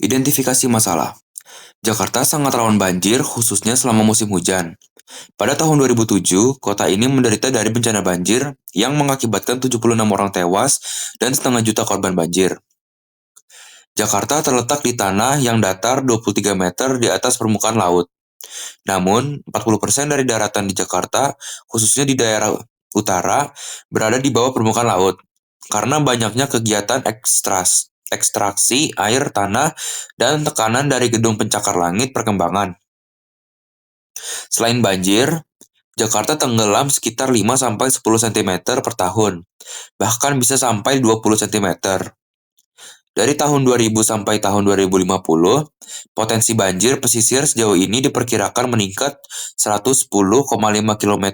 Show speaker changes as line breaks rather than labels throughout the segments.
Identifikasi masalah. Jakarta sangat rawan banjir, khususnya selama musim hujan. Pada tahun 2007, kota ini menderita dari bencana banjir yang mengakibatkan 76 orang tewas dan setengah juta korban banjir. Jakarta terletak di tanah yang datar 23 meter di atas permukaan laut. Namun, 40% dari daratan di Jakarta, khususnya di daerah utara, berada di bawah permukaan laut. Karena banyaknya kegiatan ekstraksi air tanah dan tekanan dari gedung pencakar langit perkembangan. Selain banjir, Jakarta tenggelam sekitar 5-10 cm per tahun, bahkan bisa sampai 20 cm. Dari tahun 2000 sampai tahun 2050, potensi banjir pesisir sejauh ini diperkirakan meningkat 110,5 km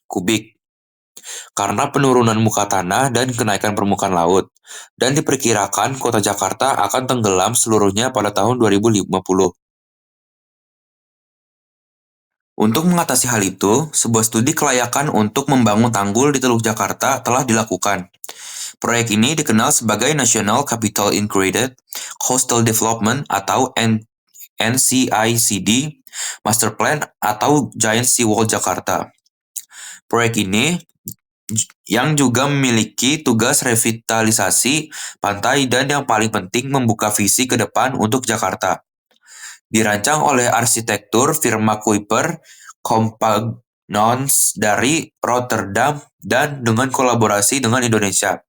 kubik karena penurunan muka tanah dan kenaikan permukaan laut, dan diperkirakan kota Jakarta akan tenggelam seluruhnya pada tahun 2050. Untuk mengatasi hal itu, sebuah studi kelayakan untuk membangun tanggul di Teluk Jakarta telah dilakukan. Proyek ini dikenal sebagai National Capital Integrated Coastal Development atau NCICD Master Plan atau Giant Seawall Jakarta. Proyek ini yang juga memiliki tugas revitalisasi pantai dan yang paling penting membuka visi ke depan untuk Jakarta. Dirancang oleh arsitektur firma Kuiper Compagnons dari Rotterdam dan dengan kolaborasi dengan Indonesia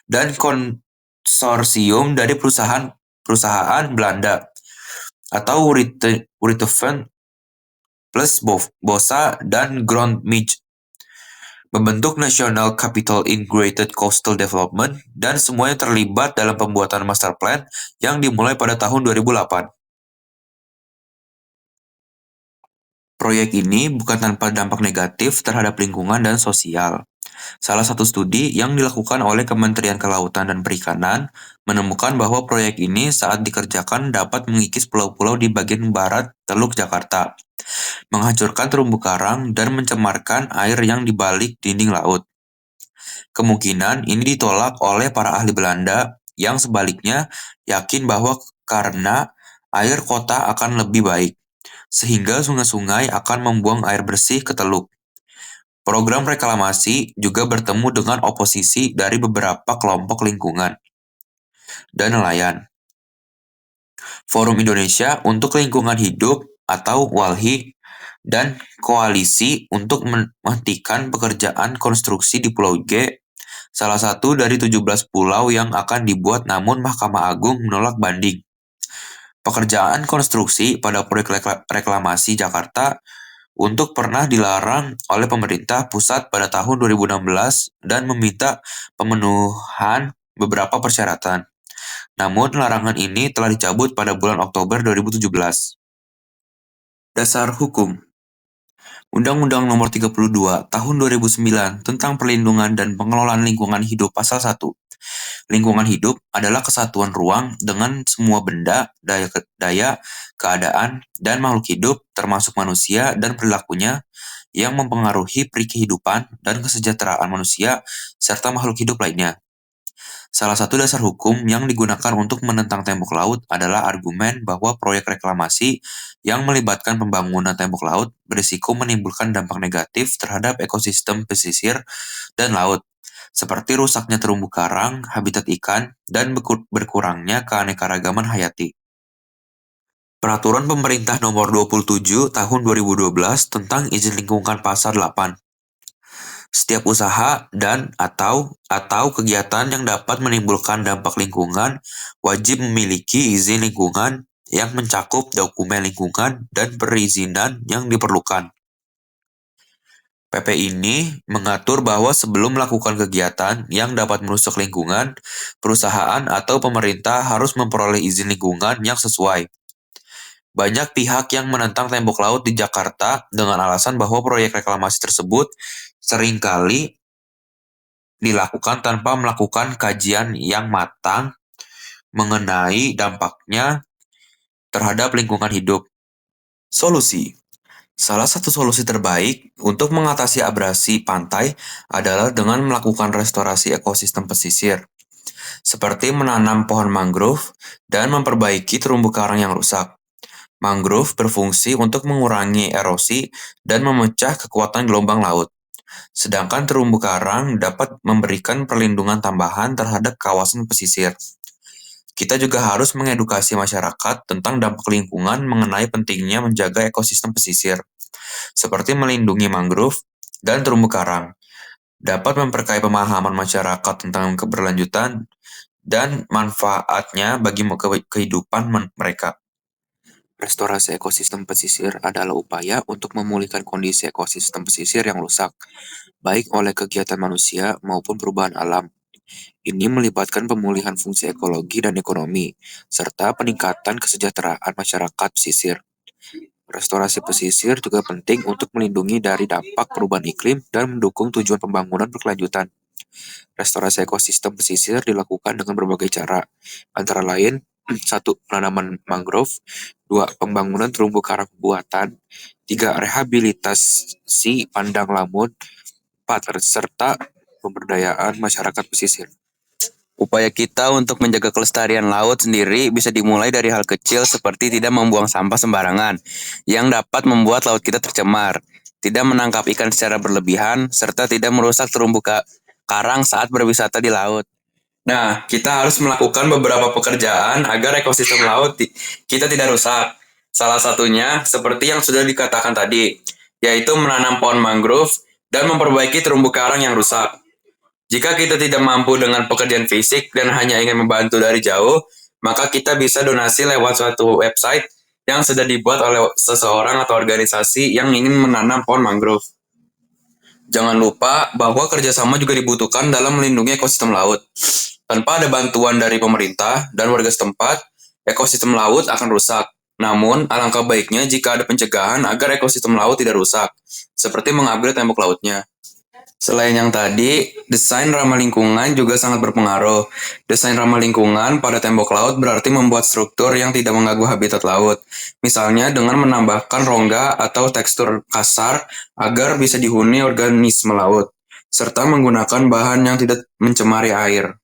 dan konsorsium dari perusahaan Belanda atau Rietvesten plus Bosa dan Grundmij membentuk National Capital Integrated Coastal Development dan semuanya terlibat dalam pembuatan master plan yang dimulai pada tahun 2008. Proyek ini bukan tanpa dampak negatif terhadap lingkungan dan sosial. Salah satu studi yang dilakukan oleh Kementerian Kelautan dan Perikanan menemukan bahwa proyek ini saat dikerjakan dapat mengikis pulau-pulau di bagian barat Teluk Jakarta, menghancurkan terumbu karang, dan mencemarkan air yang di balik dinding laut. Kemungkinan ini ditolak oleh para ahli Belanda yang sebaliknya yakin bahwa karena air kota akan lebih baik, sehingga sungai-sungai akan membuang air bersih ke teluk. Program reklamasi juga bertemu dengan oposisi dari beberapa kelompok lingkungan dan nelayan. Forum Indonesia untuk Lingkungan Hidup atau WALHI dan Koalisi untuk Menghentikan Pekerjaan Konstruksi di Pulau G, salah satu dari 17 pulau yang akan dibuat namun Mahkamah Agung menolak banding. Pekerjaan konstruksi pada proyek reklamasi Jakarta untuk pernah dilarang oleh pemerintah pusat pada tahun 2016 dan meminta pemenuhan beberapa persyaratan. Namun larangan ini telah dicabut pada bulan Oktober 2017. Dasar Hukum. Undang-Undang Nomor 32 Tahun 2009 tentang Perlindungan dan Pengelolaan Lingkungan Hidup Pasal 1. Lingkungan hidup adalah kesatuan ruang dengan semua benda, daya, keadaan, dan makhluk hidup termasuk manusia dan perilakunya yang mempengaruhi kehidupan dan kesejahteraan manusia serta makhluk hidup lainnya. Salah satu dasar hukum yang digunakan untuk menentang tembok laut adalah argumen bahwa proyek reklamasi yang melibatkan pembangunan tembok laut berisiko menimbulkan dampak negatif terhadap ekosistem pesisir dan laut, seperti rusaknya terumbu karang, habitat ikan, dan berkurangnya keanekaragaman hayati. Peraturan Pemerintah Nomor 27 Tahun 2012 tentang Izin Lingkungan Pasal 8. Setiap usaha dan/atau kegiatan yang dapat menimbulkan dampak lingkungan wajib memiliki izin lingkungan yang mencakup dokumen lingkungan dan perizinan yang diperlukan. PP ini mengatur bahwa sebelum melakukan kegiatan yang dapat merusak lingkungan, perusahaan atau pemerintah harus memperoleh izin lingkungan yang sesuai. Banyak pihak yang menentang tembok laut di Jakarta dengan alasan bahwa proyek reklamasi tersebut seringkali dilakukan tanpa melakukan kajian yang matang mengenai dampaknya terhadap lingkungan hidup. Solusi. Salah satu solusi terbaik untuk mengatasi abrasi pantai adalah dengan melakukan restorasi ekosistem pesisir. seperti menanam pohon mangrove dan memperbaiki terumbu karang yang rusak. Mangrove berfungsi untuk mengurangi erosi dan memecah kekuatan gelombang laut. Sedangkan terumbu karang dapat memberikan perlindungan tambahan terhadap kawasan pesisir. Kita juga harus mengedukasi masyarakat tentang dampak lingkungan mengenai pentingnya menjaga ekosistem pesisir, seperti melindungi mangrove dan terumbu karang. Dapat memperkaya pemahaman masyarakat tentang keberlanjutan dan manfaatnya bagi kehidupan mereka. Restorasi ekosistem pesisir adalah upaya untuk memulihkan kondisi ekosistem pesisir yang rusak, baik oleh kegiatan manusia maupun perubahan alam. Ini melibatkan pemulihan fungsi ekologi dan ekonomi, serta peningkatan kesejahteraan masyarakat pesisir. Restorasi pesisir juga penting untuk melindungi dari dampak perubahan iklim dan mendukung tujuan pembangunan berkelanjutan. Restorasi ekosistem pesisir dilakukan dengan berbagai cara, antara lain 1. Penanaman mangrove, 2. Pembangunan terumbu karang buatan, 3. Rehabilitasi padang lamun, 4. Serta pemberdayaan masyarakat pesisir. Upaya kita untuk menjaga kelestarian laut sendiri bisa dimulai dari hal kecil seperti tidak membuang sampah sembarangan yang dapat membuat laut kita tercemar, tidak menangkap ikan secara berlebihan, serta tidak merusak terumbu karang saat berwisata di laut. Nah, kita harus melakukan beberapa pekerjaan agar ekosistem laut kita tidak rusak. Salah satunya seperti yang sudah dikatakan tadi, yaitu menanam pohon mangrove dan memperbaiki terumbu karang yang rusak. Jika kita tidak mampu dengan pekerjaan fisik dan hanya ingin membantu dari jauh, maka kita bisa donasi lewat suatu website yang sudah dibuat oleh seseorang atau organisasi yang ingin menanam pohon mangrove. Jangan lupa bahwa kerjasama juga dibutuhkan dalam melindungi ekosistem laut. Tanpa ada bantuan dari pemerintah dan warga setempat, ekosistem laut akan rusak. Namun, alangkah baiknya jika ada pencegahan agar ekosistem laut tidak rusak, seperti mengambil tembok lautnya. Selain yang tadi, desain ramah lingkungan juga sangat berpengaruh. Desain ramah lingkungan pada tembok laut berarti membuat struktur yang tidak mengganggu habitat laut. Misalnya dengan menambahkan rongga atau tekstur kasar agar bisa dihuni organisme laut, serta menggunakan bahan yang tidak mencemari air.